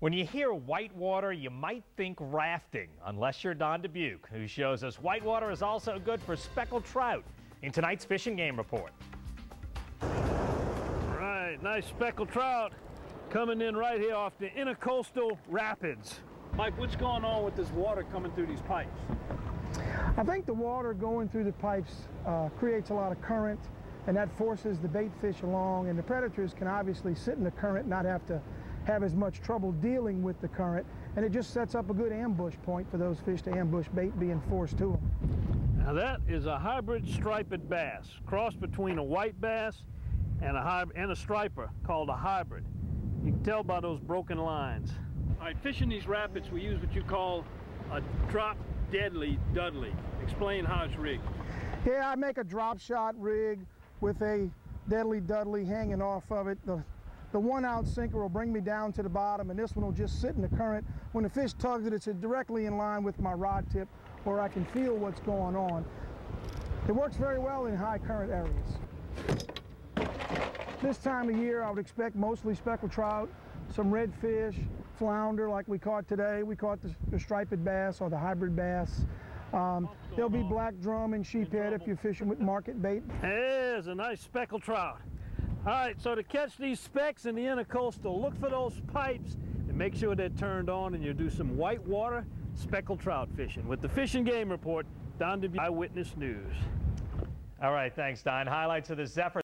When you hear whitewater, you might think rafting, unless you're Don Dubuc, who shows us whitewater is also good for speckled trout in tonight's fishing game report. Right, nice speckled trout coming in right here off the intercoastal rapids. Mike, what's going on with this water coming through these pipes? I think the water going through the pipes creates a lot of current, and that forces the bait fish along, and the predators can obviously sit in the current, not have to have as much trouble dealing with the current, and it just sets up a good ambush point for those fish to ambush bait being forced to them. Now that is a hybrid striped bass, cross between a white bass and a striper, called a hybrid. You can tell by those broken lines. All right, fishing these rapids, we use what you call a drop deadly Dudley. Explain how it's rigged. Yeah, I make a drop shot rig with a deadly Dudley hanging off of it. The 1 ounce sinker will bring me down to the bottom, and this one will just sit in the current. When the fish tugs it, it's directly in line with my rod tip, where I can feel what's going on. It works very well in high current areas. This time of year, I would expect mostly speckled trout, some redfish, flounder like we caught today. We caught the striped bass or the hybrid bass. There'll be black drum and sheephead if you're fishing with market bait. There's a nice speckled trout. All right, so to catch these specks in the intercoastal, look for those pipes and make sure they're turned on, and you'll do some whitewater speckled trout fishing. With the Fishing Game Report, Don Dubuc, Eyewitness News. All right, thanks, Don. Highlights of the Zephyr